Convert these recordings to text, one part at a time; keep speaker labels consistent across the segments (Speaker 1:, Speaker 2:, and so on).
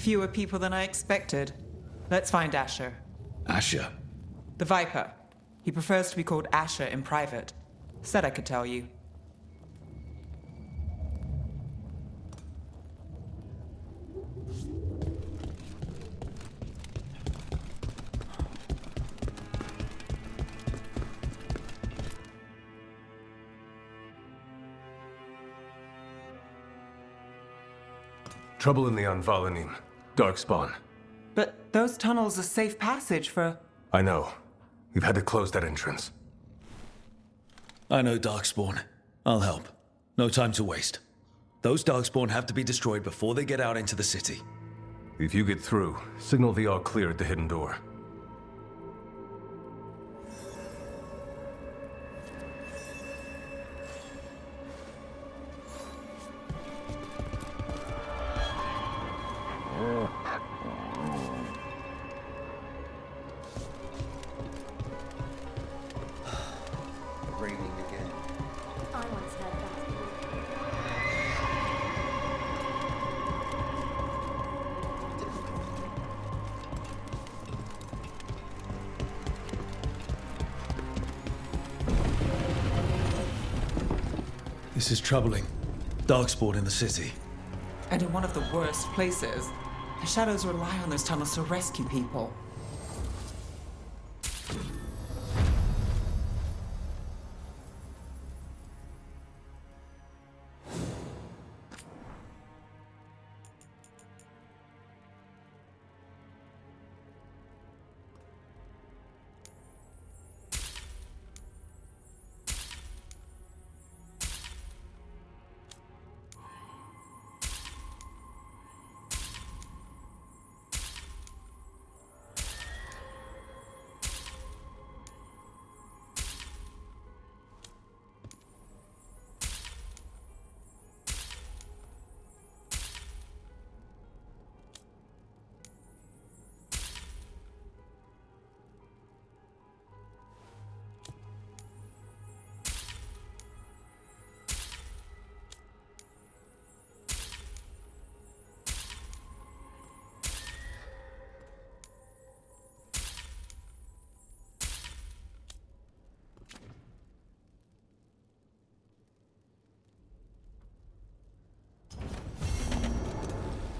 Speaker 1: Fewer people than I expected. Let's find Asher.
Speaker 2: Asher?
Speaker 1: The Viper. He prefers to be called Asher in private. Said I could tell you.
Speaker 3: Trouble in the Anvalanim. Darkspawn.
Speaker 1: But those tunnels are safe passage for...
Speaker 3: I know. We've had to close that entrance.
Speaker 2: I know Darkspawn. I'll help. No time to waste. Those Darkspawn have to be destroyed before they get out into the city.
Speaker 3: If you get through, signal the all clear at the hidden door.
Speaker 4: Raining again.
Speaker 5: I once heard that.
Speaker 2: This is troubling. Darkspawn in the city.
Speaker 1: And in one of the worst places. The Shadows rely on those tunnels to rescue people.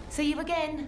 Speaker 5: See you again.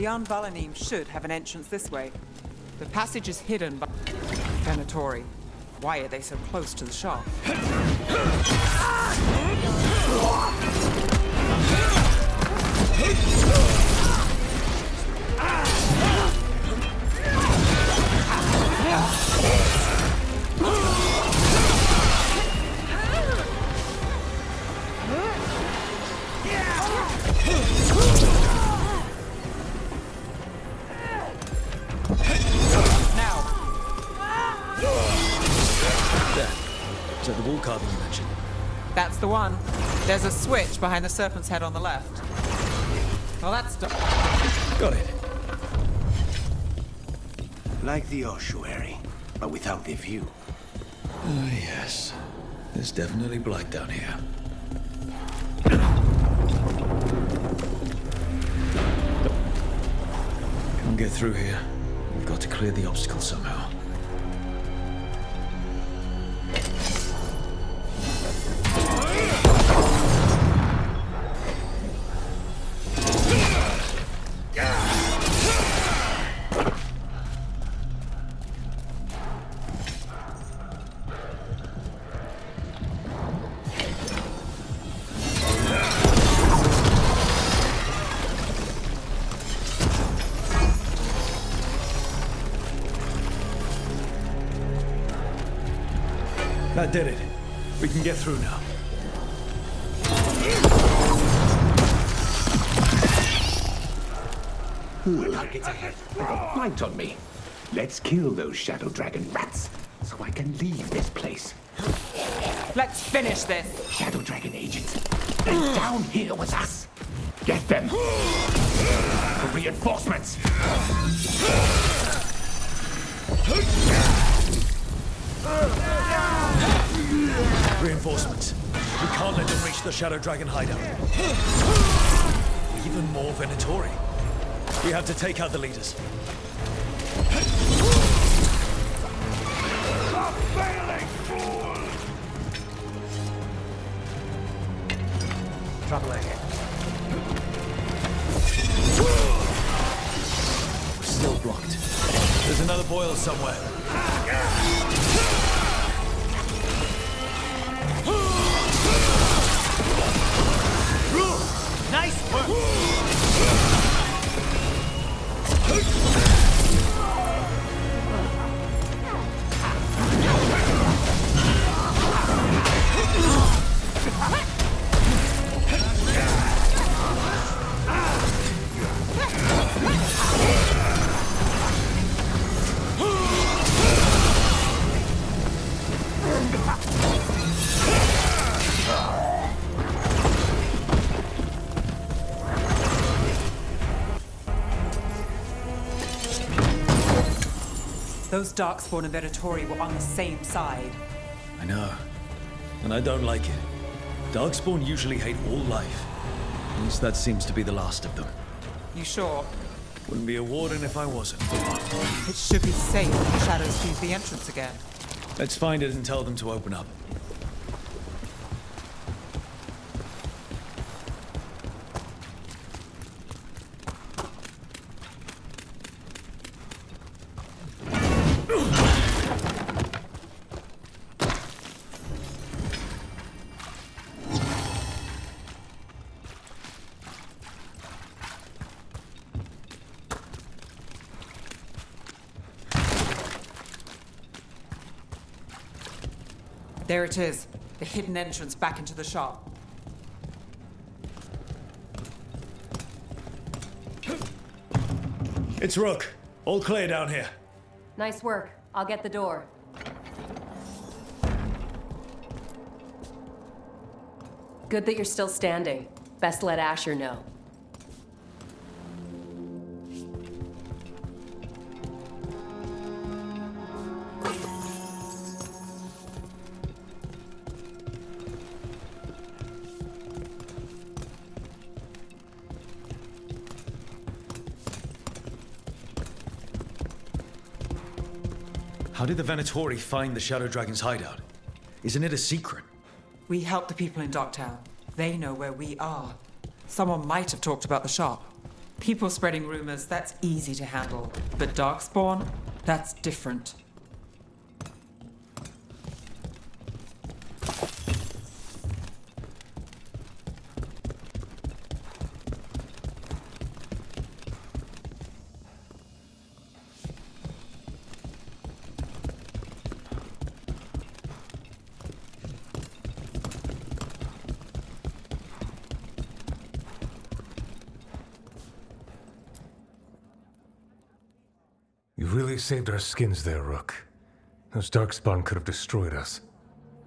Speaker 1: Beyond Valanim should have an entrance this way. The passage is hidden by Venatori. Why are they so close to the shop?
Speaker 2: Is that the wall carving you mentioned?
Speaker 1: That's the one. There's a switch behind the serpent's head on the left. Well, that's...
Speaker 2: Got it.
Speaker 4: Like the ossuary, but without the view.
Speaker 2: Ah, yes. It's definitely black down here. Can't get through here. We've got to clear the obstacle somehow. That did it. We can get through now.
Speaker 6: Targets ahead. I've got light on me. Let's kill those Shadow Dragon rats so I can leave this place.
Speaker 1: Let's finish this!
Speaker 6: Shadow Dragon agents, they're down here with us. Get them. For reinforcements.
Speaker 2: Reinforcements. We can't let them reach the Shadow Dragon hideout. Even more Venatori. We have to take out the leaders. Trouble ahead. We're still blocked. There's another boil somewhere.
Speaker 1: Nice work! Those Darkspawn and Venatori were on the same side.
Speaker 2: I know. And I don't like it. Darkspawn usually hate all life. At least that seems to be the last of them.
Speaker 1: You sure?
Speaker 2: Wouldn't be a warden if I wasn't.
Speaker 1: It should be safe if the shadows use the entrance again.
Speaker 2: Let's find it and tell them to open up.
Speaker 1: There it is, the hidden entrance back into the shop.
Speaker 2: It's Rook. All clear down here.
Speaker 7: Nice work. I'll get the door. Good that you're still standing. Best let Asher know.
Speaker 2: How did the Venatori find the Shadow Dragon's hideout? Isn't it a secret?
Speaker 1: We help the people in Docktown. They know where we are. Someone might have talked about the shop. People spreading rumors, that's easy to handle. But Darkspawn, that's different.
Speaker 3: You really saved our skins there, Rook. Those Darkspawn could have destroyed us.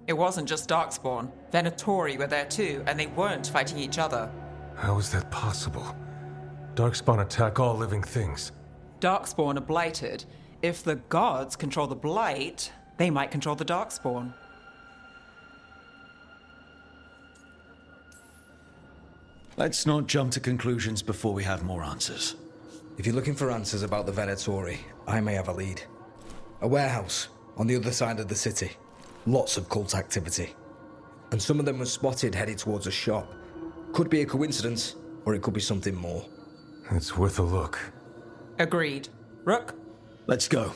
Speaker 1: It wasn't just Darkspawn. Venatori were there too, and they weren't fighting each other.
Speaker 3: How is that possible? Darkspawn attack all living things.
Speaker 1: Darkspawn are blighted. If the gods control the blight, they might control the Darkspawn.
Speaker 2: Let's not jump to conclusions before we have more answers.
Speaker 8: If you're looking for answers about the Venatori, I may have a lead. A warehouse on the other side of the city. Lots of cult activity. And some of them were spotted headed towards a shop. Could be a coincidence, or it could be something more.
Speaker 3: It's worth a look.
Speaker 1: Agreed. Rook?
Speaker 2: Let's go.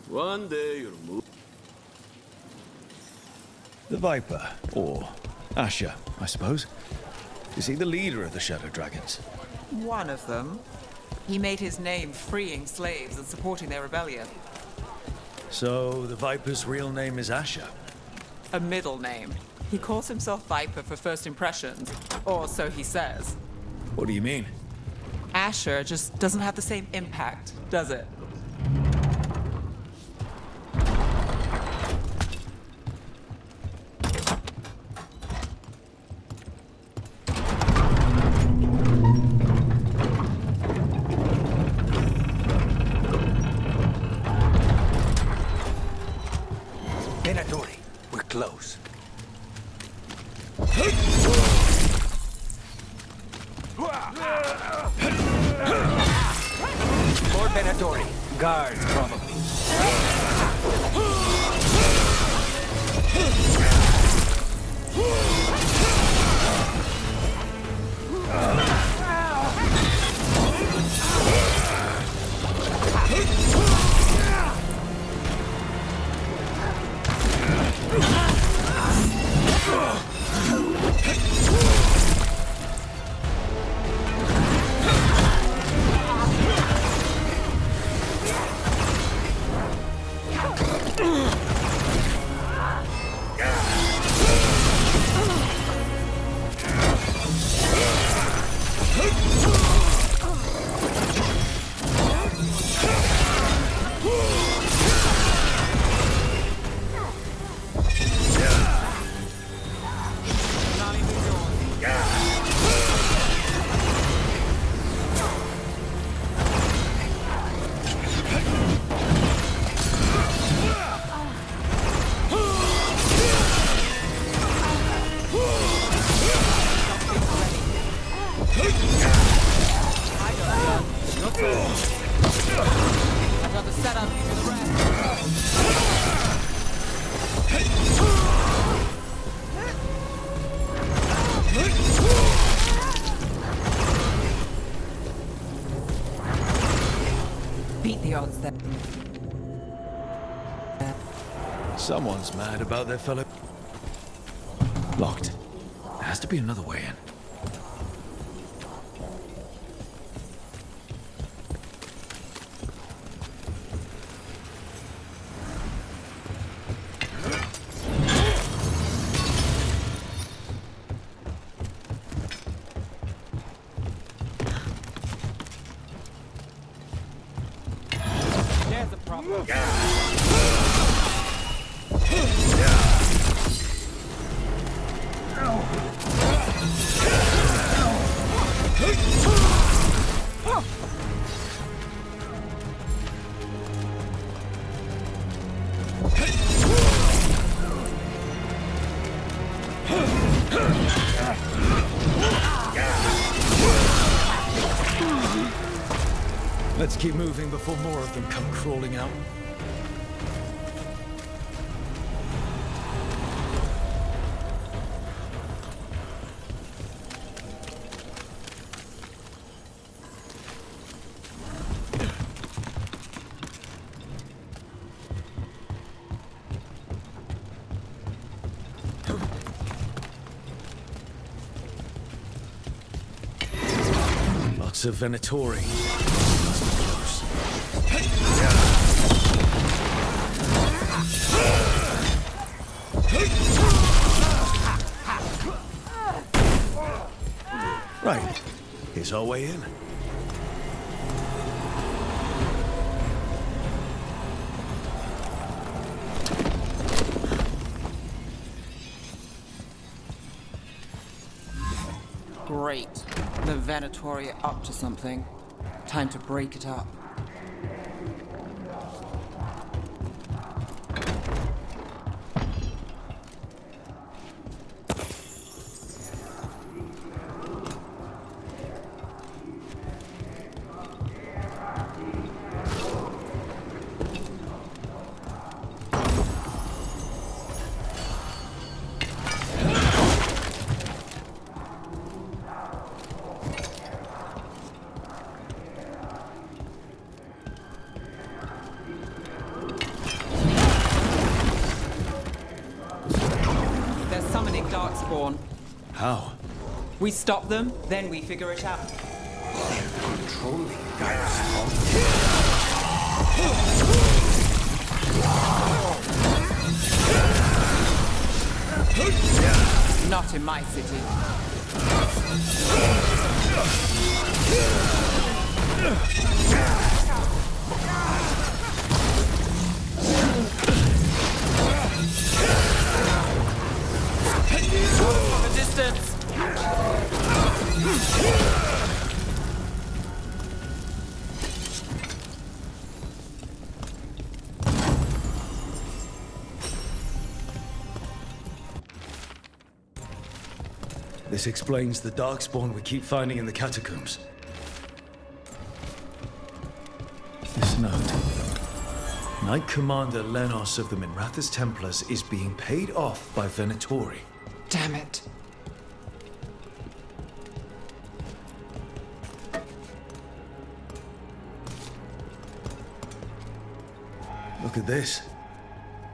Speaker 9: One day you'll move.
Speaker 2: The Viper, or Asher, I suppose. Is he the leader of the Shadow Dragons?
Speaker 1: One of them. He made his name freeing slaves and supporting their rebellion.
Speaker 2: So, the Viper's real name is Asher?
Speaker 1: A middle name. He calls himself Viper for first impressions, or so he says.
Speaker 2: What do you mean?
Speaker 1: Asher just doesn't have the same impact, does it?
Speaker 4: Venatori, we're close. Lord Venatori, guards probably.
Speaker 1: I've got the setup for the rest. Beat the odds then.
Speaker 2: Someone's mad about their fellow... Locked. There has to be another way in.
Speaker 1: There's a problem.
Speaker 2: Let's keep moving before more of them come crawling out. Lots of Venatori. Right. Here's our way in.
Speaker 1: Great. The Venatori are up to something. Time to break it up. Darkspawn.
Speaker 2: How?
Speaker 1: We stop them, then we figure it out.
Speaker 4: Controlling Darkspawn.
Speaker 1: Not in my city. From a distance.
Speaker 2: This explains the Darkspawn we keep finding in the catacombs. This note. Knight Commander Lenos of the Minrathous Templars is being paid off by Venatori.
Speaker 1: Damn it.
Speaker 2: Look at this.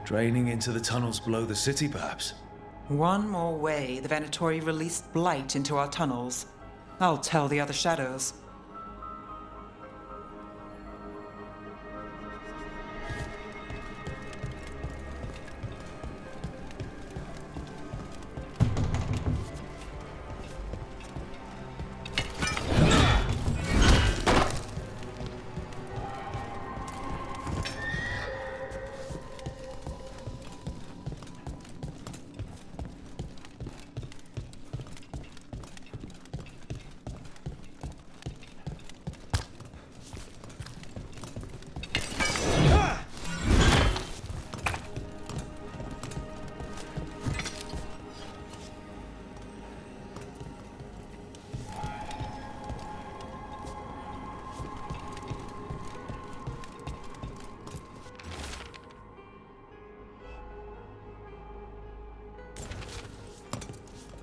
Speaker 2: Draining into the tunnels below the city, perhaps.
Speaker 1: One more way the Venatori released blight into our tunnels. I'll tell the other shadows.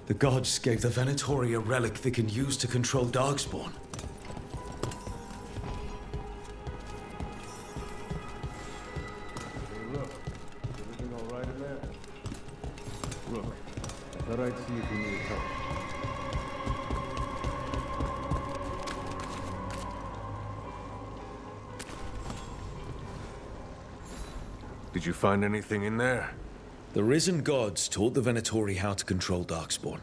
Speaker 2: The gods gave the Venatori a relic they can use to control Darkspawn.
Speaker 9: Look, everything all right in there? Look, I thought I'd see if you needed help. Did you find anything in there?
Speaker 2: The risen gods taught the Venatori how to control Darkspawn.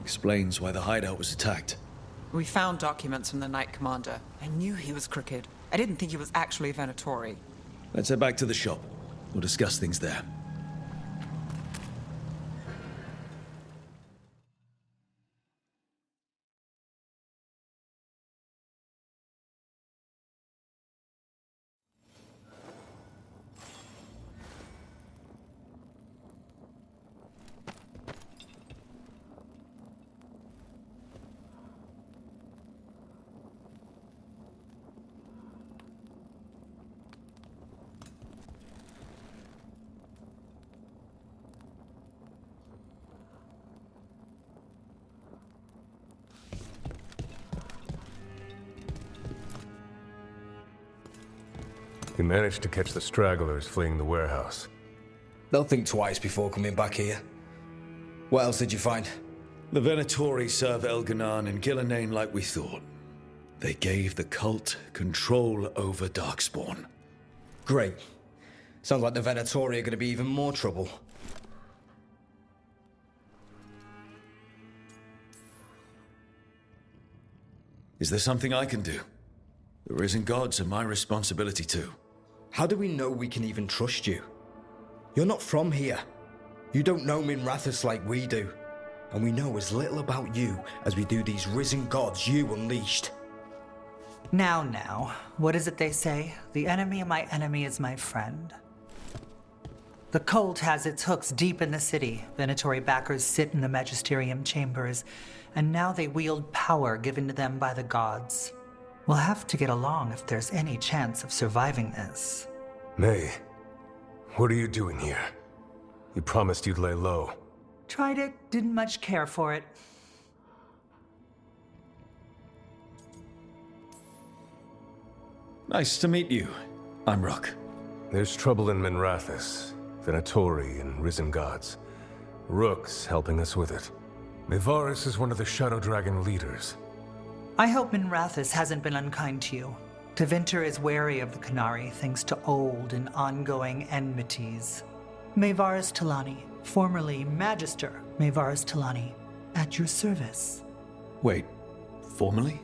Speaker 2: Explains why the hideout was attacked.
Speaker 1: We found documents from the Knight Commander. I knew he was crooked. I didn't think he was actually a Venatori.
Speaker 2: Let's head back to the shop. We'll discuss things there.
Speaker 3: You managed to catch the stragglers fleeing the warehouse.
Speaker 8: They'll think twice before coming back here. What else did you find?
Speaker 2: The Venatori serve Elganan and Gillenane like we thought. They gave the cult control over Darkspawn.
Speaker 8: Great. Sounds like the Venatori are going to be even more trouble.
Speaker 2: Is there something I can do? The Risen Gods are my responsibility too.
Speaker 8: How do we know we can even trust you? You're not from here. You don't know Minrathous like we do. And we know as little about you as we do these Risen Gods you unleashed.
Speaker 10: Now, what is it they say? The enemy of my enemy is my friend. The cult has its hooks deep in the city. Venatori backers sit in the magisterium chambers, and now they wield power given to them by the gods. We'll have to get along if there's any chance of surviving this.
Speaker 3: May, what are you doing here? You promised you'd lay low.
Speaker 10: Tried it, didn't much care for it.
Speaker 2: Nice to meet you. I'm Rook.
Speaker 3: There's trouble in Minrathous, Venatori and Risen Gods. Rook's helping us with it. Mevaris is one of the Shadow Dragon leaders.
Speaker 10: I hope Minrathous hasn't been unkind to you. Tevinter is wary of the Canary thanks to old and ongoing enmities. Mevaris Talani, formerly Magister Mevaris Talani, at your service.
Speaker 2: Wait, formally?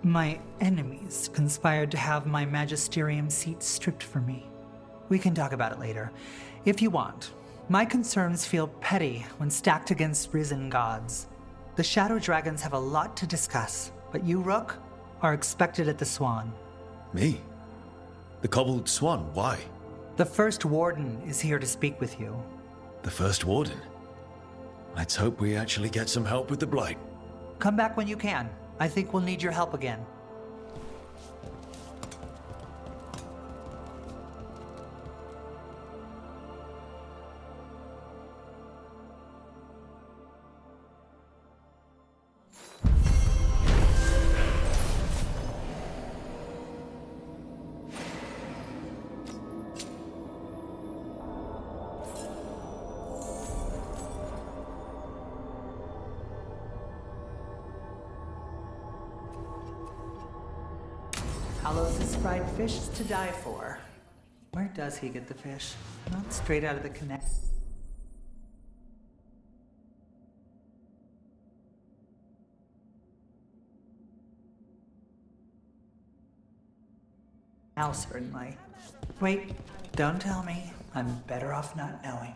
Speaker 10: My enemies conspired to have my magisterium seat stripped from me. We can talk about it later, if you want. My concerns feel petty when stacked against Risen Gods. The Shadow Dragons have a lot to discuss, but you, Rook, are expected at the Swan.
Speaker 2: Me? The Cobbled Swan, why?
Speaker 10: The First Warden is here to speak with you.
Speaker 2: The First Warden? Let's hope we actually get some help with the Blight.
Speaker 10: Come back when you can. I think we'll need your help again. Talos' fried fish is to die for. Where does he get the fish? Not straight out of the connect. Now, certainly. Wait, don't tell me. I'm better off not knowing.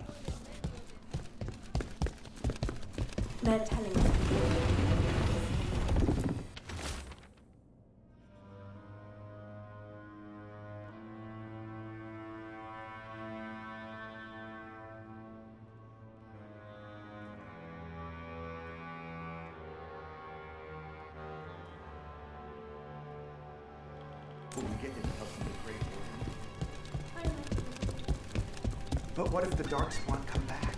Speaker 5: They're telling us.
Speaker 1: But what if the Darkspawn come back?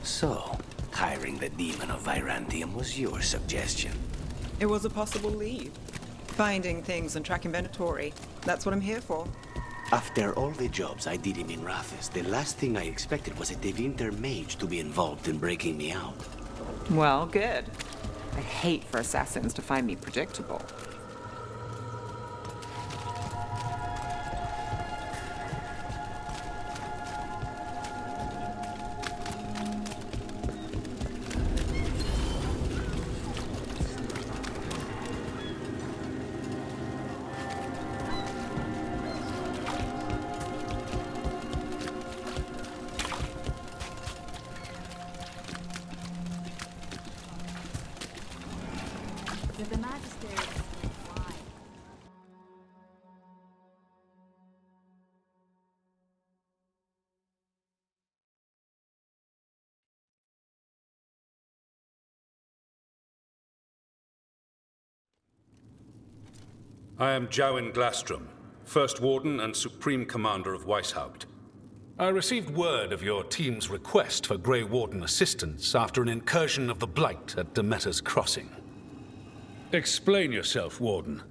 Speaker 4: So, hiring the demon of Virantium was your suggestion.
Speaker 1: It was a possible lead. Finding things and tracking Venatori. That's what I'm here for.
Speaker 4: After all the jobs I did in Minrathous, the last thing I expected was a Tevinter mage to be involved in breaking me out.
Speaker 1: Well, good. I hate for assassins to find me predictable.
Speaker 5: With the Magister.
Speaker 11: I am Jowin Glastrom, First Warden and Supreme Commander of Weishaupt. I received word of your team's request for Grey Warden assistance after an incursion of the Blight at Demeter's Crossing. Explain yourself, Warden,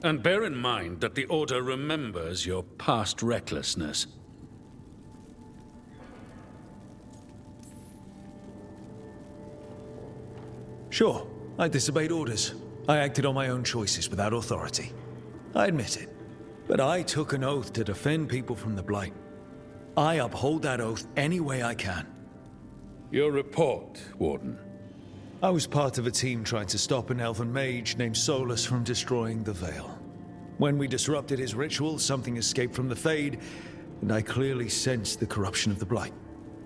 Speaker 11: and bear in mind that the Order remembers your past recklessness.
Speaker 2: Sure, I disobeyed orders. I acted on my own choices without authority. I admit it. But I took an oath to defend people from the Blight. I uphold that oath any way I can.
Speaker 11: Your report, Warden.
Speaker 2: I was part of a team trying to stop an elven mage named Solus from destroying the Veil. When we disrupted his ritual, something escaped from the Fade, and I clearly sensed the corruption of the Blight.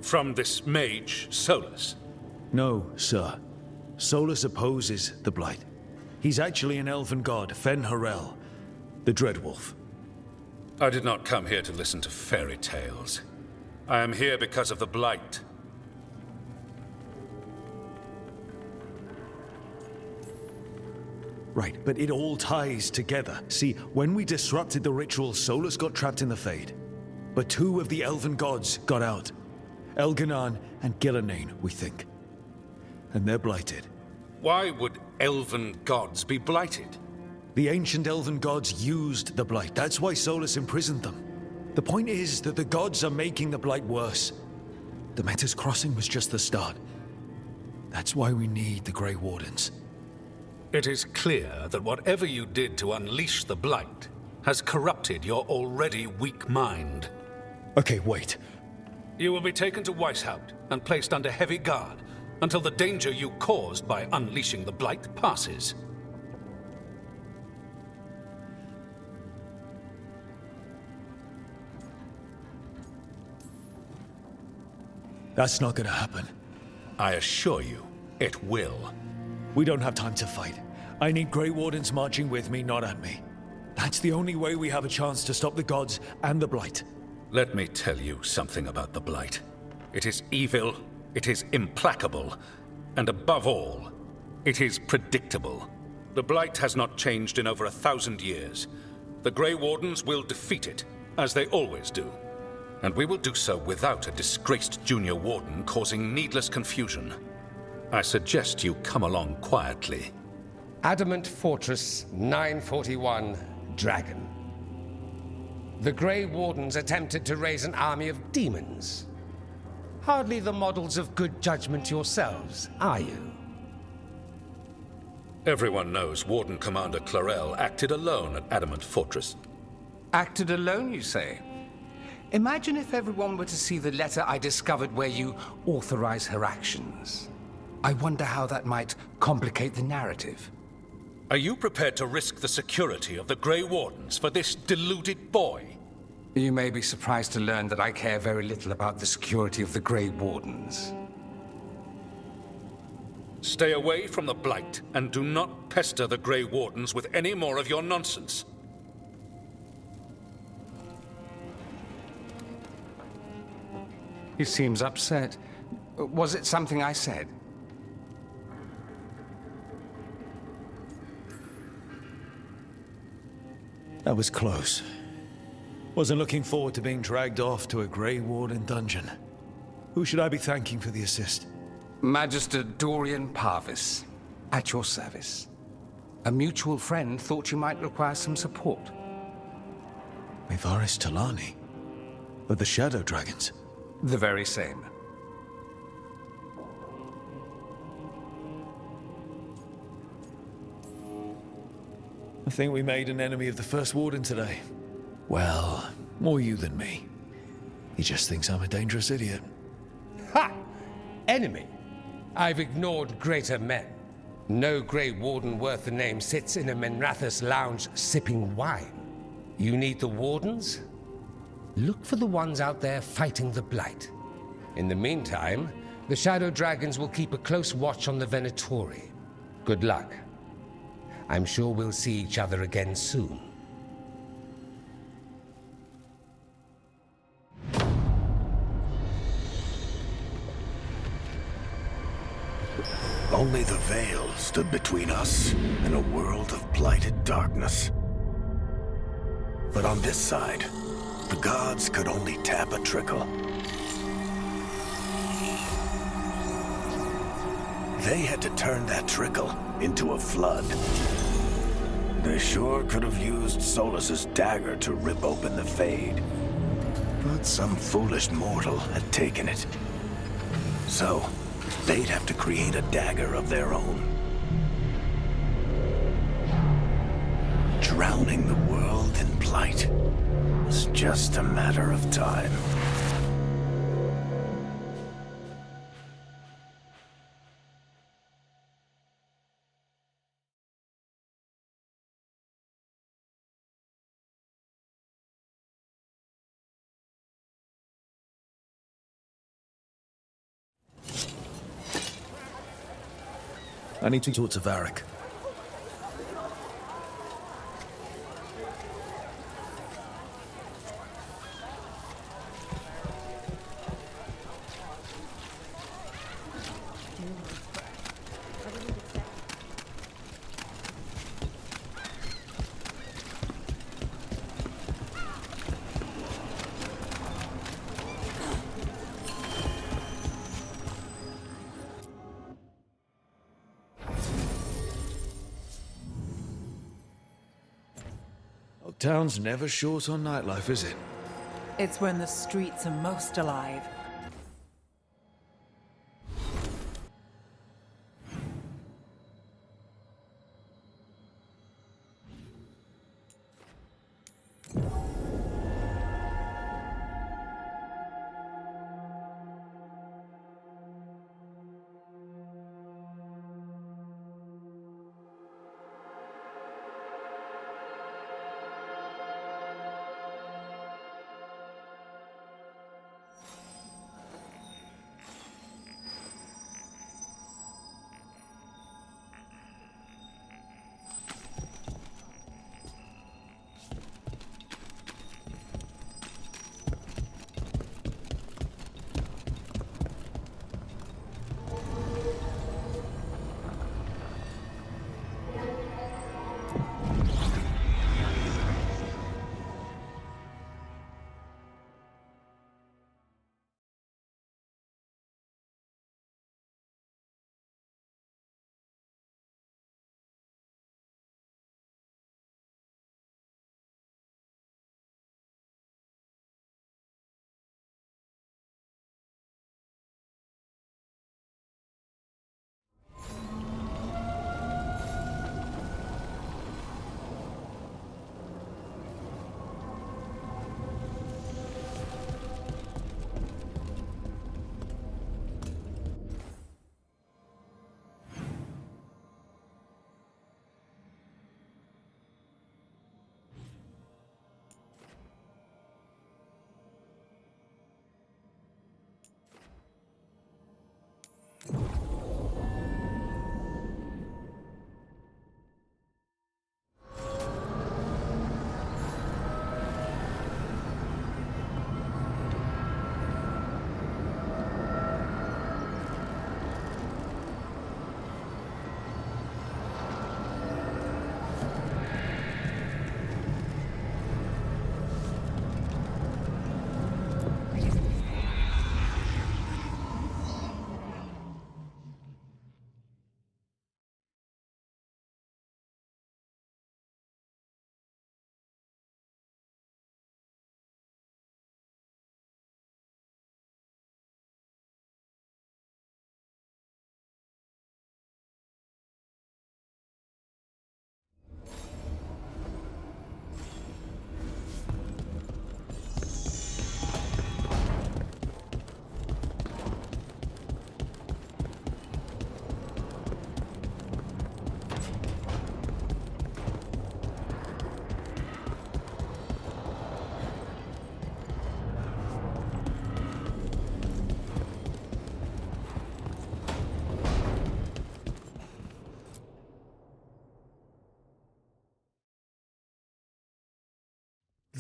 Speaker 11: From this mage, Solus?
Speaker 2: No, sir. Solus opposes the Blight. He's actually an elven god, Fen Harel, the Dreadwolf.
Speaker 11: I did not come here to listen to fairy tales. I am here because of the Blight.
Speaker 2: Right, but it all ties together. See, when we disrupted the ritual, Solus got trapped in the Fade. But two of the elven gods got out. Elganan and Gillenane, we think. And they're blighted.
Speaker 11: Why would elven gods be blighted?
Speaker 2: The ancient elven gods used the Blight. That's why Solus imprisoned them. The point is that the gods are making the Blight worse. Demeter's Crossing was just the start. That's why we need the Grey Wardens.
Speaker 11: It is clear that whatever you did to unleash the Blight has corrupted your already weak mind.
Speaker 2: Okay, wait.
Speaker 11: You will be taken to Weishaupt and placed under heavy guard until the danger you caused by unleashing the Blight passes.
Speaker 2: That's not gonna happen.
Speaker 11: I assure you, it will.
Speaker 2: We don't have time to fight. I need Grey Wardens marching with me, not at me. That's the only way we have a chance to stop the gods and the Blight.
Speaker 11: Let me tell you something about the Blight. It is evil, it is implacable, and above all, it is predictable. The Blight has not changed in over 1,000 years. The Grey Wardens will defeat it, as they always do. And we will do so without a disgraced junior warden causing needless confusion. I suggest you come along quietly.
Speaker 12: Adamant Fortress 941, Dragon. The Grey Wardens attempted to raise an army of demons. Hardly the models of good judgment yourselves, are you?
Speaker 11: Everyone knows Warden Commander Clarel acted alone at Adamant Fortress.
Speaker 12: Acted alone, you say? Imagine if everyone were to see the letter I discovered where you authorize her actions. I wonder how that might complicate the narrative.
Speaker 11: Are you prepared to risk the security of the Grey Wardens for this deluded boy?
Speaker 12: You may be surprised to learn that I care very little about the security of the Grey Wardens.
Speaker 11: Stay away from the Blight, and do not pester the Grey Wardens with any more of your nonsense.
Speaker 12: He seems upset. Was it something I said?
Speaker 2: That was close. Wasn't looking forward to being dragged off to a Grey Warden dungeon. Who should I be thanking for the assist?
Speaker 12: Magister Dorian Parvis, at your service. A mutual friend thought you might require some support.
Speaker 2: Mevaris Talani? Of the Shadow Dragons?
Speaker 12: The very same.
Speaker 2: I think we made an enemy of the First Warden today. Well, more you than me. He just thinks I'm a dangerous idiot.
Speaker 12: Ha! Enemy? I've ignored greater men. No Grey Warden worth the name sits in a Menrathus lounge sipping wine. You need the Wardens? Look for the ones out there fighting the Blight. In the meantime, the Shadow Dragons will keep a close watch on the Venatori. Good luck. I'm sure we'll see each other again soon.
Speaker 13: Only the Veil stood between us and a world of blighted darkness. But on this side, the gods could only tap a trickle. They had to turn that trickle into a flood. They sure could have used Solus's dagger to rip open the Fade. But some foolish mortal had taken it. So, they'd have to create a dagger of their own. Drowning the world in blight was just a matter of time.
Speaker 2: I need to talk to Varric. Town's never short on nightlife, is it?
Speaker 1: It's when the streets are most alive.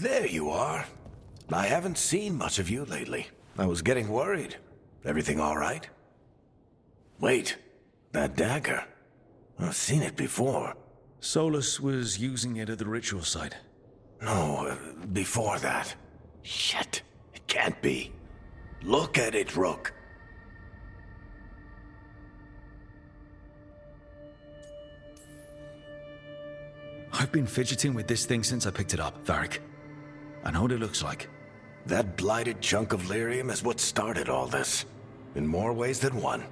Speaker 13: There you are. I haven't seen much of you lately. I was getting worried. Everything all right? Wait, that dagger. I've seen it before.
Speaker 2: Solus was using it at the ritual site.
Speaker 13: No, before that. Shit. It can't be. Look at it, Rook.
Speaker 2: I've been fidgeting with this thing since I picked it up, Varric. I know what it looks like.
Speaker 13: That blighted chunk of lyrium is what started all this. In more ways than one.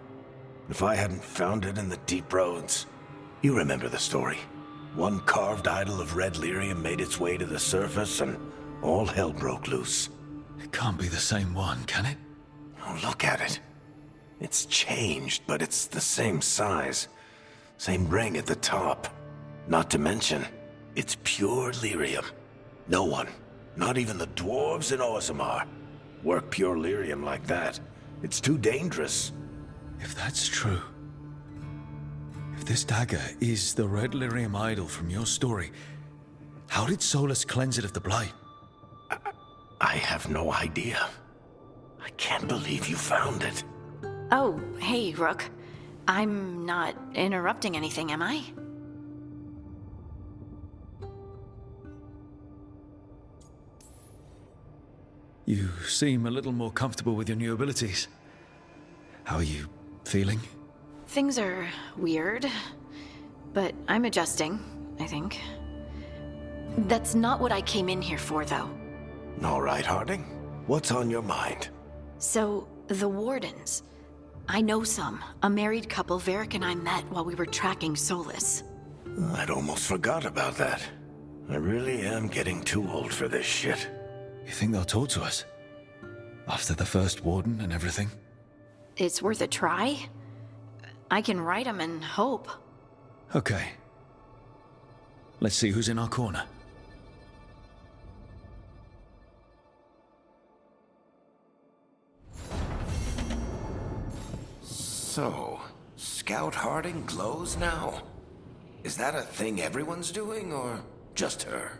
Speaker 13: If I hadn't found it in the deep roads... You remember the story. One carved idol of red lyrium made its way to the surface and all hell broke loose.
Speaker 2: It can't be the same one, can it?
Speaker 13: Oh, look at it. It's changed, but it's the same size. Same ring at the top. Not to mention, it's pure lyrium. No one, not even the dwarves in Orzammar, work pure lyrium like that. It's too dangerous.
Speaker 2: If that's true... If this dagger is the red lyrium idol from your story, how did Solus cleanse it of the blight?
Speaker 13: I have no idea. I can't believe you found it.
Speaker 14: Oh, hey, Rook. I'm not interrupting anything, am I?
Speaker 2: You seem a little more comfortable with your new abilities. How are you feeling?
Speaker 14: Things are weird, but I'm adjusting, I think. That's not what I came in here for, though.
Speaker 13: All right, Harding. What's on your mind?
Speaker 14: So, the Wardens. I know some. A married couple Varric and I met while we were tracking Solus.
Speaker 13: I'd almost forgot about that. I really am getting too old for this shit.
Speaker 2: You think they'll talk to us? After the first Warden and everything?
Speaker 14: It's worth a try. I can write them and hope.
Speaker 2: Okay. Let's see who's in our corner.
Speaker 13: So, Scout Harding glows now? Is that a thing everyone's doing, or just her?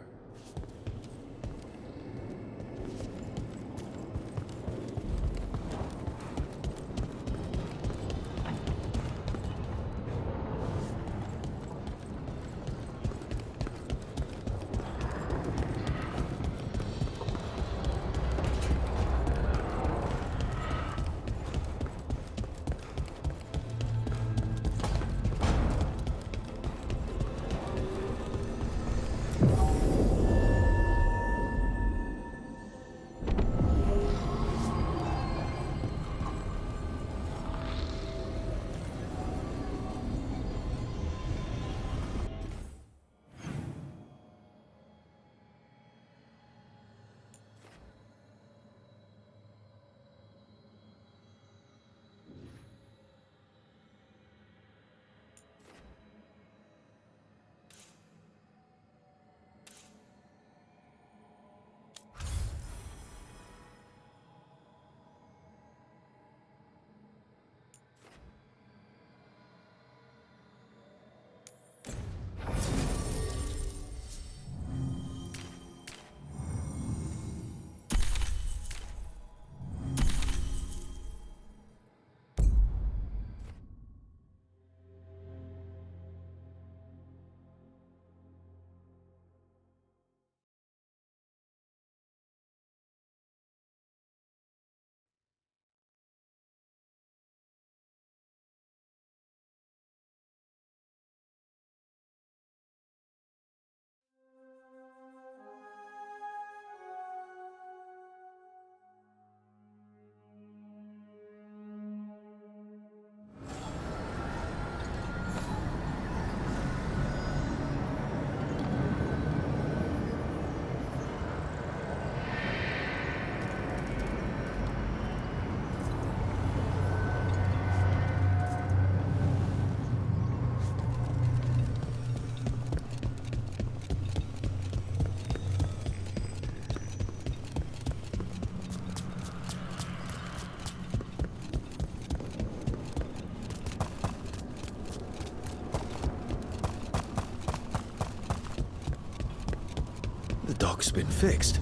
Speaker 2: The dock's been fixed.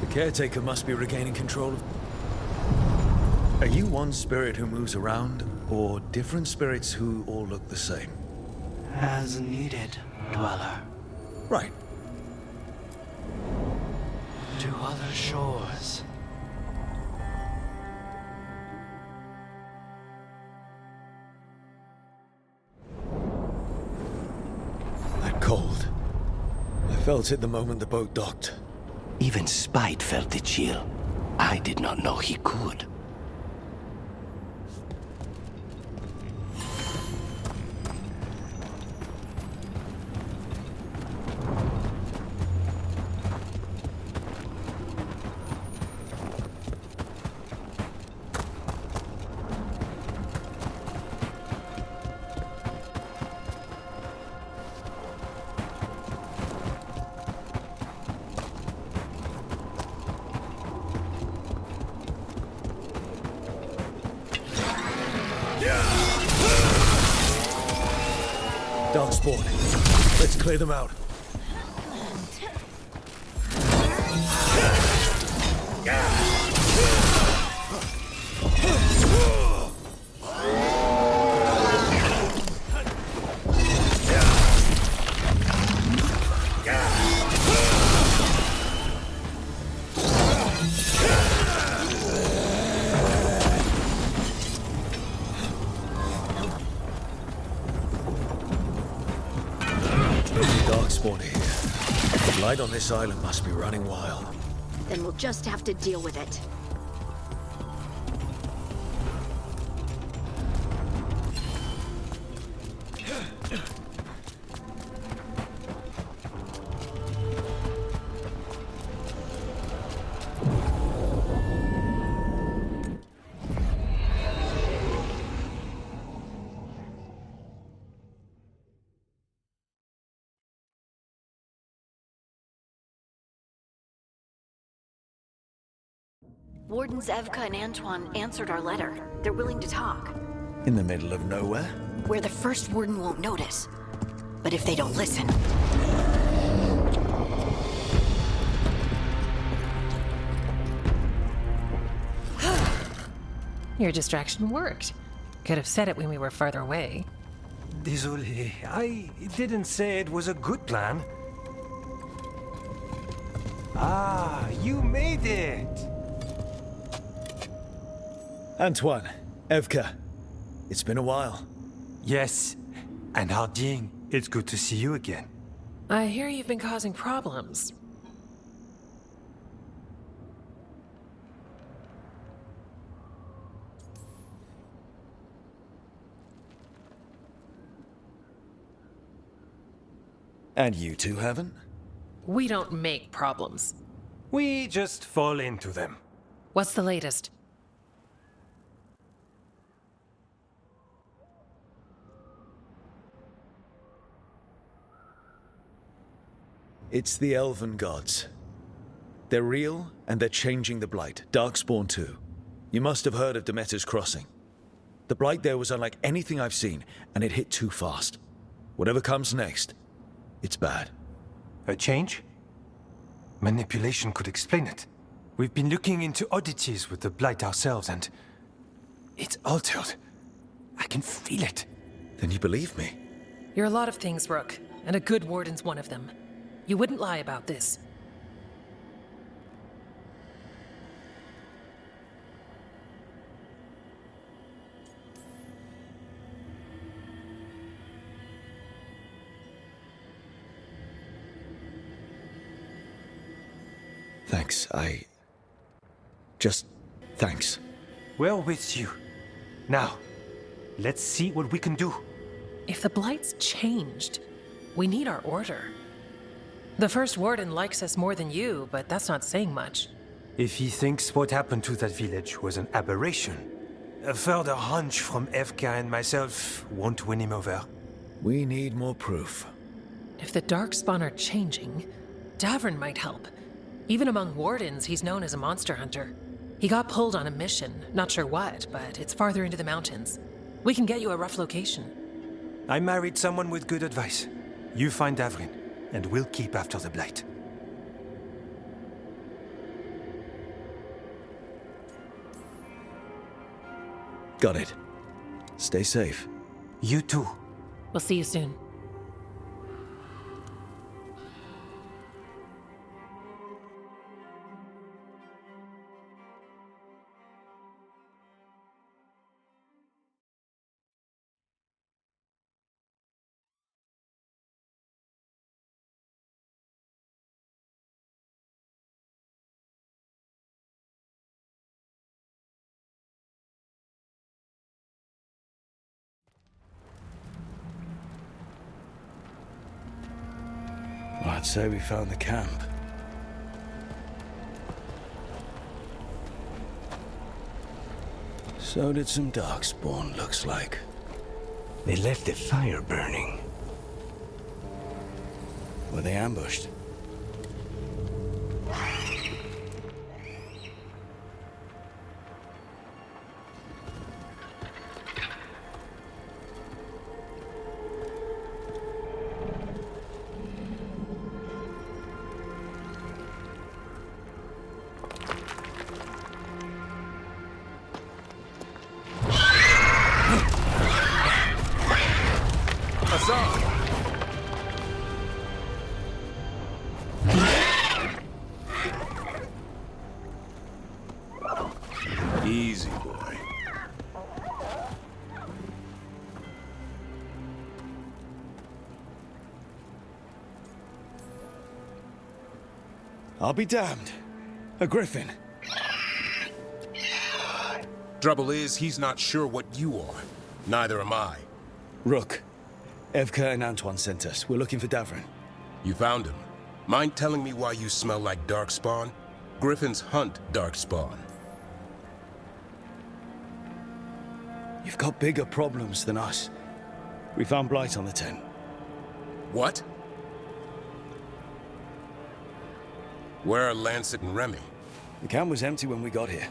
Speaker 2: The caretaker must be regaining control of... Are you one spirit who moves around, or different spirits who all look the same?
Speaker 10: As needed, Dweller.
Speaker 2: Right.
Speaker 13: to other shores.
Speaker 2: That cold. I felt it the moment the boat docked.
Speaker 4: Even Spite felt the chill. I did not know he could.
Speaker 2: Darkspawn. Let's clear them out. Darkspawn here. The light on this island must be running wild.
Speaker 15: Then we'll just have to deal with it. Wardens Evka and Antoine answered our letter. They're willing to talk.
Speaker 2: In the middle of nowhere?
Speaker 15: Where the first warden won't notice. But if they don't listen...
Speaker 16: Your distraction worked. Could have said it when we were farther away.
Speaker 9: Désolé, I didn't say it was a good plan. Ah, you made it!
Speaker 2: Antoine, Evka, it's been a while.
Speaker 9: Yes, and Harding, it's good to see you again.
Speaker 16: I hear you've been causing problems.
Speaker 2: And you two haven't?
Speaker 16: We don't make problems.
Speaker 9: We just fall into them.
Speaker 16: What's the latest?
Speaker 2: It's the Elven gods. They're real, and they're changing the Blight. Darkspawn too. You must have heard of Demeter's Crossing. The Blight there was unlike anything I've seen, and it hit too fast. Whatever comes next, it's bad.
Speaker 9: A change? Manipulation could explain it. We've been looking into oddities with the Blight ourselves, and... it's altered. I can feel it.
Speaker 2: Then you believe me?
Speaker 16: You're a lot of things, Rook, and a good warden's one of them. You wouldn't lie about this.
Speaker 2: Thanks, thanks.
Speaker 9: We're with you. Now, let's see what we can do.
Speaker 16: If the Blight's changed, we need our order. The first warden likes us more than you, but that's not saying much.
Speaker 9: If he thinks what happened to that village was an aberration, a further hunch from Evka and myself won't win him over.
Speaker 2: We need more proof.
Speaker 16: If the Darkspawn are changing, Davern might help. Even among wardens, he's known as a monster hunter. He got pulled on a mission, not sure what, but it's farther into the mountains. We can get you a rough location.
Speaker 9: I married someone with good advice. You find Davrin, and we'll keep after the Blight.
Speaker 2: Got it. Stay safe.
Speaker 9: You too.
Speaker 16: We'll see you soon.
Speaker 2: I'd say we found the camp. So did some Darkspawn, looks like.
Speaker 4: They left the fire burning.
Speaker 2: Were they ambushed?
Speaker 13: Easy, boy.
Speaker 2: I'll be damned. A griffin.
Speaker 17: Trouble is, he's not sure what you are. Neither am I.
Speaker 2: Rook. Evka and Antoine sent us. We're looking for Davrin.
Speaker 17: You found him. Mind telling me why you smell like Darkspawn? Griffins hunt Darkspawn.
Speaker 2: You've got bigger problems than us. We found Blight on the tent.
Speaker 17: What? Where are Lancet and Remy?
Speaker 2: The camp was empty when we got here.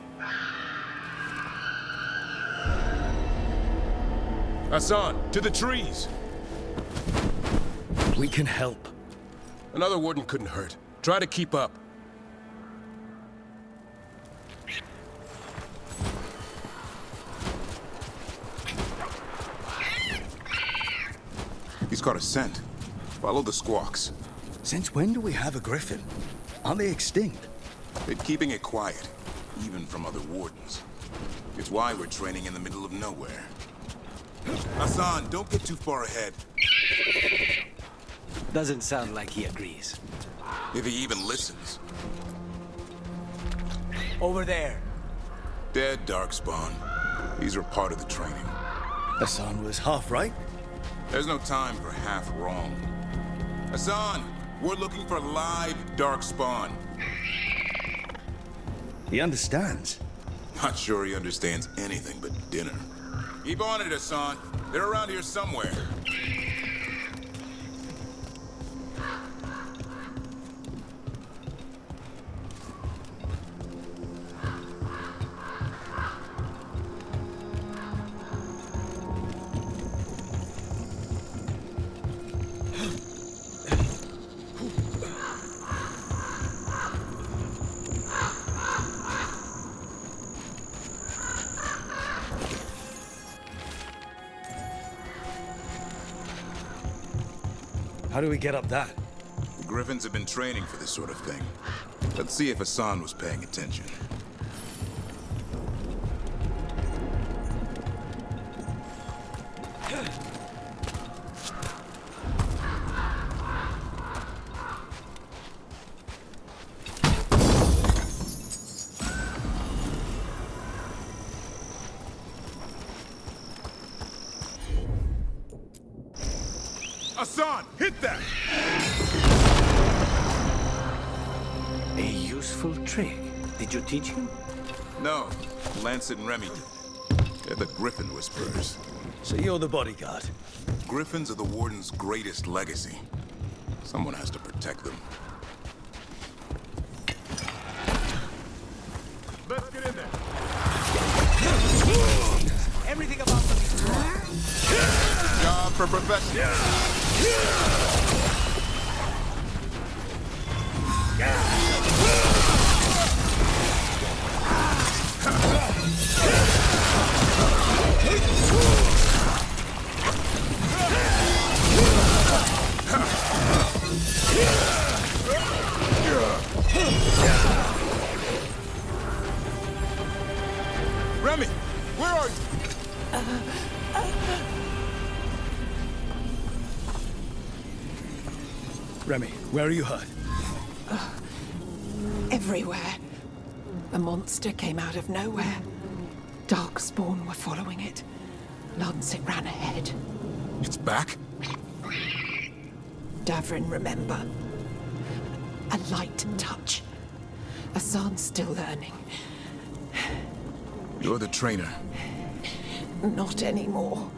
Speaker 17: Hassan, to the trees!
Speaker 2: We can help.
Speaker 17: Another warden couldn't hurt. Try to keep up.
Speaker 13: He's got a scent. Follow the squawks.
Speaker 2: Since when do we have a griffin? Aren't they extinct?
Speaker 13: Been keeping it quiet, even from other wardens. It's why we're training in the middle of nowhere. Hassan, don't get too far ahead.
Speaker 4: Doesn't sound like he agrees.
Speaker 13: If he even listens.
Speaker 4: Over there.
Speaker 13: Dead Darkspawn. These are part of the training.
Speaker 2: Hassan was half right.
Speaker 13: There's no time for half wrong. Hassan, we're looking for live Darkspawn.
Speaker 2: He understands.
Speaker 13: Not sure he understands anything but dinner. Keep on it, Hassan. They're around here somewhere.
Speaker 2: How do we get up that?
Speaker 13: The Griffins have been training for this sort of thing. Let's see if Hassan was paying attention. Hassan, hit that!
Speaker 4: A useful trick. Did you teach him?
Speaker 13: No, Lancet and Remy did. They're the Griffin Whisperers.
Speaker 2: So you're the bodyguard?
Speaker 13: Griffins are the Warden's greatest legacy. Someone has to protect them. Let's get in there.
Speaker 4: Everything about them is wrong.
Speaker 13: Job for professionals. Remy, where are you?
Speaker 2: Remy, where are you hurt?
Speaker 1: Everywhere. The monster came out of nowhere. Darkspawn were following it. Lancet ran ahead.
Speaker 13: It's back?
Speaker 1: Davrin, remember. A light touch. Hassan's still learning.
Speaker 18: You're the trainer.
Speaker 1: Not anymore.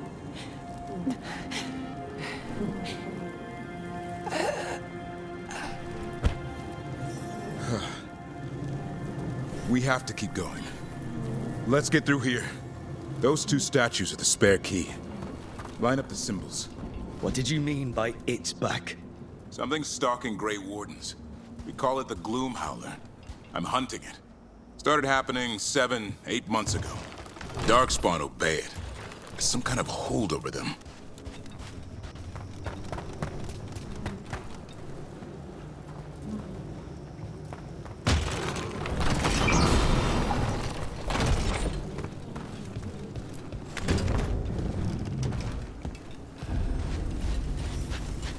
Speaker 18: We have to keep going. Let's get through here. Those two statues are the spare key. Line up the symbols.
Speaker 2: What did you mean by it's back?
Speaker 18: Something's stalking Grey Wardens. We call it the Gloom Howler. I'm hunting it. Started happening 7, 8 months ago. Darkspawn obey it. There's some kind of hold over them.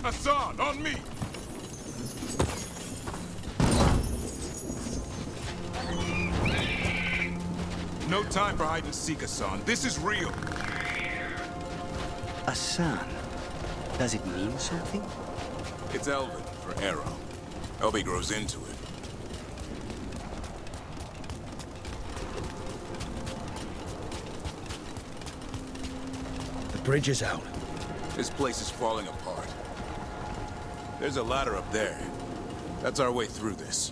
Speaker 18: Hassan, on me! No time for hide and seek, Hassan. This is real.
Speaker 4: Hassan? Does it mean something?
Speaker 18: It's Elven for arrow. Elby grows into it.
Speaker 2: The bridge is out.
Speaker 18: This place is falling apart. There's a ladder up there. That's our way through this.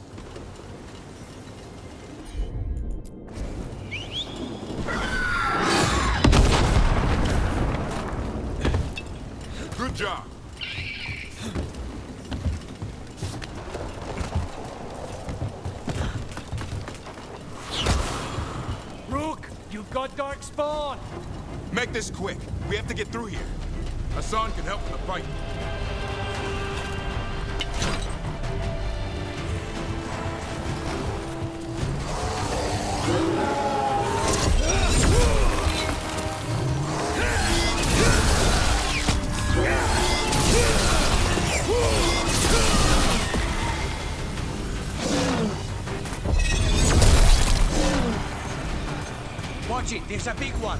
Speaker 18: Good job.
Speaker 19: Rook, you've got Darkspawn!
Speaker 18: Make this quick. We have to get through here. Hassan can help in the fight.
Speaker 19: Watch it, there's a big one!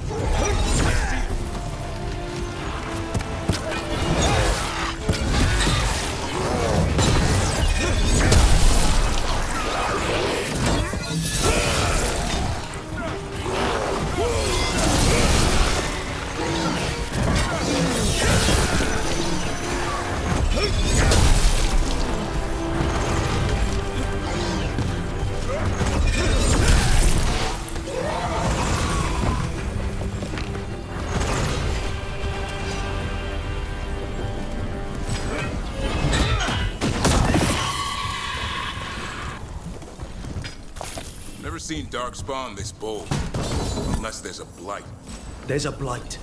Speaker 18: Never seen Darkspawn this bold. Unless there's a blight.
Speaker 2: There's a blight.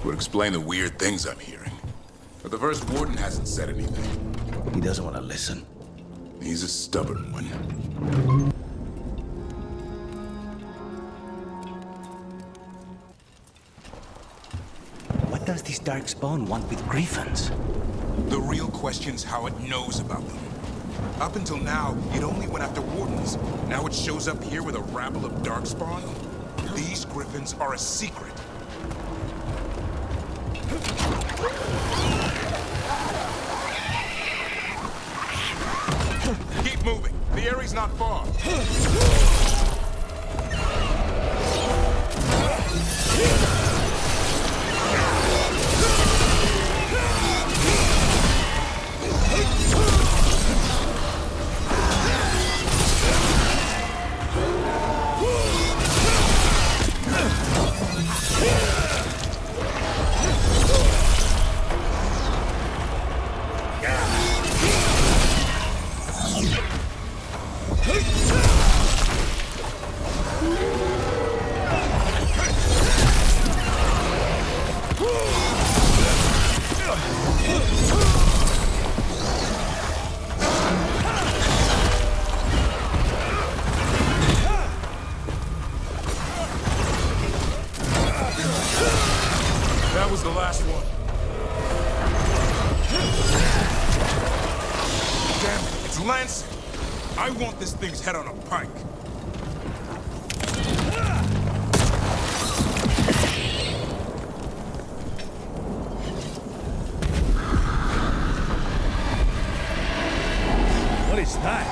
Speaker 18: Would explain the weird things I'm hearing. But the first warden hasn't said anything.
Speaker 2: He doesn't want to listen.
Speaker 18: He's a stubborn one.
Speaker 4: What does this Darkspawn want with griffins?
Speaker 18: The real question's how it knows about them. Up until now, it only went after wardens. Now it shows up here with a rabble of Darkspawn? These griffins are a secret. Keep moving. The area's not far. That was the last one. Damn it, it's Lancet. I want this thing's head on a pike.
Speaker 13: What is that?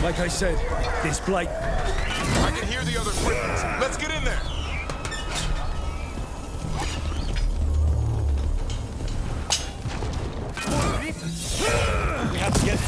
Speaker 2: Like I said, this blight...
Speaker 18: I can hear the other griffins. Let's get in there!
Speaker 19: We have to get...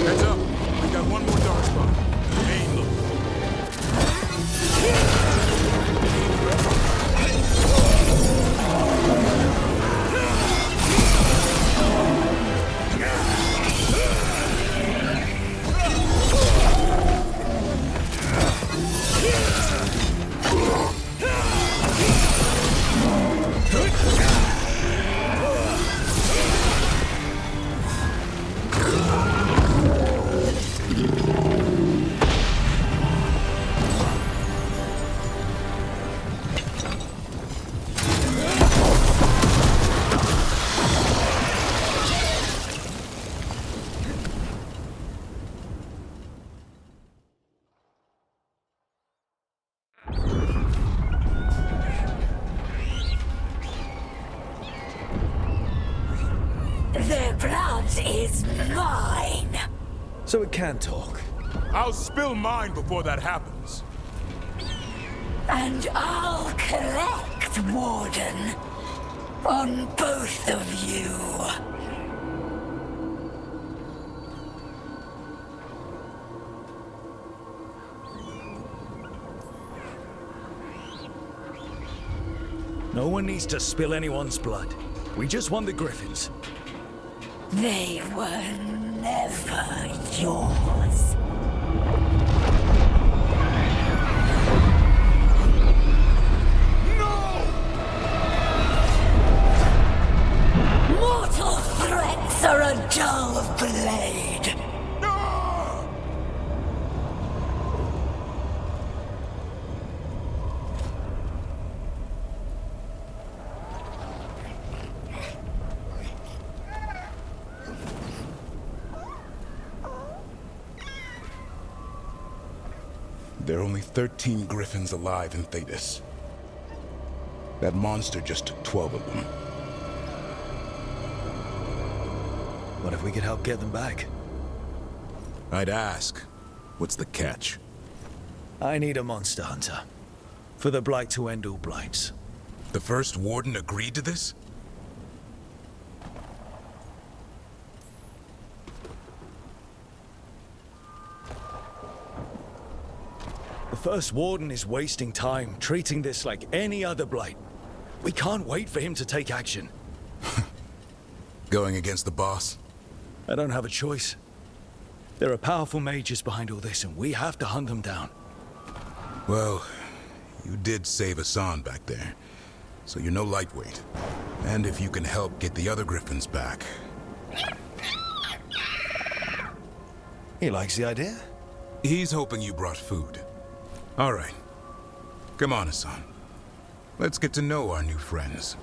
Speaker 18: Heads up. We've got one more dark spot. Main look.
Speaker 20: Their blood is mine.
Speaker 2: So it can talk.
Speaker 18: I'll spill mine before that happens.
Speaker 20: And I'll collect, Warden, on both of you.
Speaker 2: No one needs to spill anyone's blood. We just want the griffins.
Speaker 20: They were never yours. Mortal threats are a dull blade.
Speaker 18: There are only 13 griffins alive in Thetis. That monster just took 12 of them.
Speaker 2: What if we could help get them back?
Speaker 18: I'd ask, what's the catch?
Speaker 2: I need a monster hunter. For the blight to end all blights.
Speaker 18: The first warden agreed to this?
Speaker 2: The first warden is wasting time, treating this like any other blight. We can't wait for him to take action.
Speaker 18: Going against the boss?
Speaker 2: I don't have a choice. There are powerful mages behind all this, and we have to hunt them down.
Speaker 18: Well, you did save Hassan back there, so you're no lightweight. And if you can help get the other griffins back...
Speaker 2: He likes the idea?
Speaker 18: He's hoping you brought food. All right. Come on, Hassan. Let's get to know our new friends.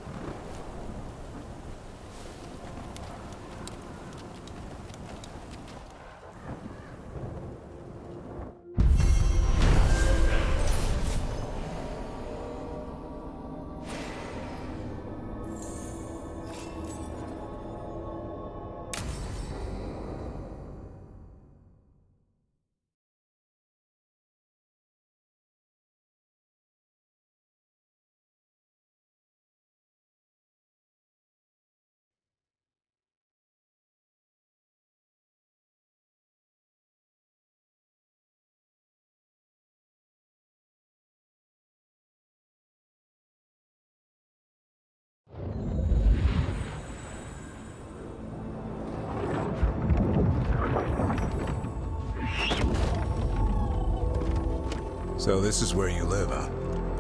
Speaker 18: So this is where you live, huh?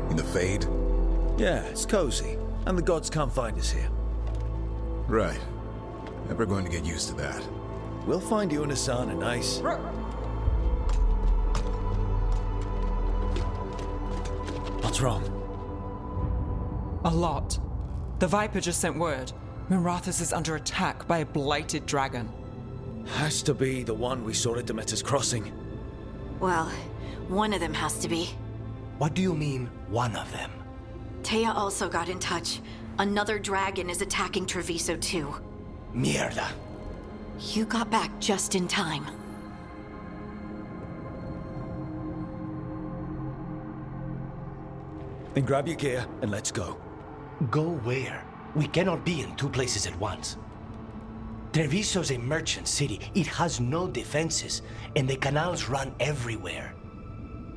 Speaker 18: In the Fade?
Speaker 2: Yeah, it's cozy. And the gods can't find us here.
Speaker 18: Right. Never going to get used to that.
Speaker 2: We'll find you and Hassan a nice... What's wrong?
Speaker 1: A lot. The Viper just sent word. Minrathous is under attack by a blighted dragon.
Speaker 2: Has to be the one we saw at Demeter's Crossing.
Speaker 15: Well, one of them has to be.
Speaker 21: What do you mean, one of them?
Speaker 15: Taya also got in touch. Another dragon is attacking Treviso too.
Speaker 21: Mierda.
Speaker 15: You got back just in time.
Speaker 2: Then grab your gear and let's go.
Speaker 21: Go where? We cannot be in two places at once. Treviso's a merchant city. It has no defenses, and the canals run everywhere.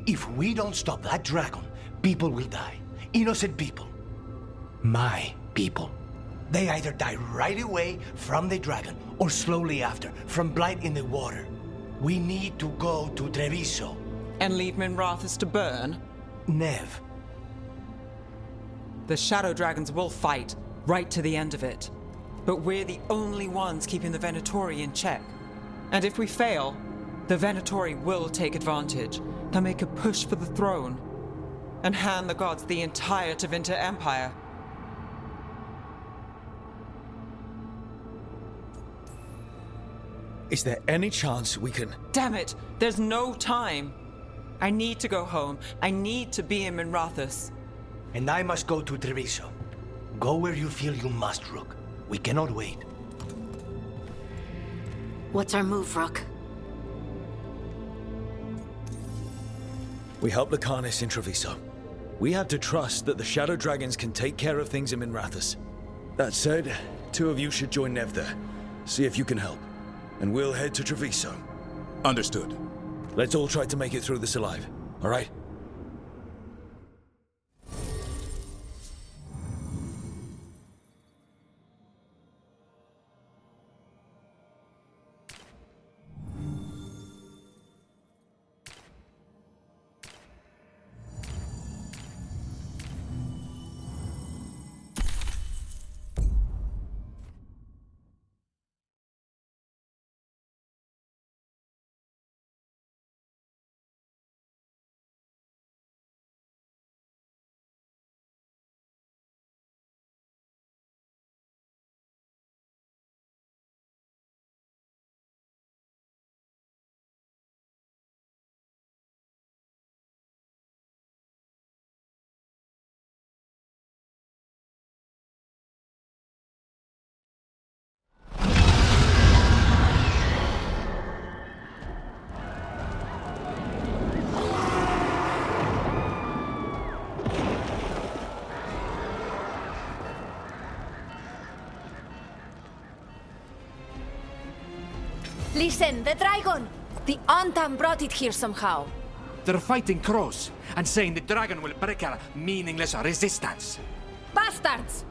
Speaker 21: If we don't stop that dragon, people will die. Innocent people. My people. They either die right away from the dragon, or slowly after, from blight in the water. We need to go to Treviso.
Speaker 1: And leave Minrathous to burn?
Speaker 21: Nev.
Speaker 1: The Shadow Dragons will fight, right to the end of it. But we're the only ones keeping the Venatori in check. And if we fail, the Venatori will take advantage. They'll make a push for the throne, and hand the gods the entire Tevinter Empire.
Speaker 2: Is there any chance we can...
Speaker 1: Damn it! There's no time! I need to go home. I need to be in Minrathous.
Speaker 21: And I must go to Treviso. Go where you feel you must, Rook. We cannot wait.
Speaker 15: What's our move, Rook?
Speaker 2: We help Lucanus in Treviso. We have to trust that the Shadow Dragons can take care of things in Minrathous. That said, two of you should join Nev there. See if you can help. And we'll head to Treviso.
Speaker 18: Understood.
Speaker 2: Let's all try to make it through this alive, all right?
Speaker 22: Listen, the dragon! The Antam brought it here somehow.
Speaker 23: They're fighting crows and saying the dragon will break our meaningless resistance.
Speaker 22: Bastards!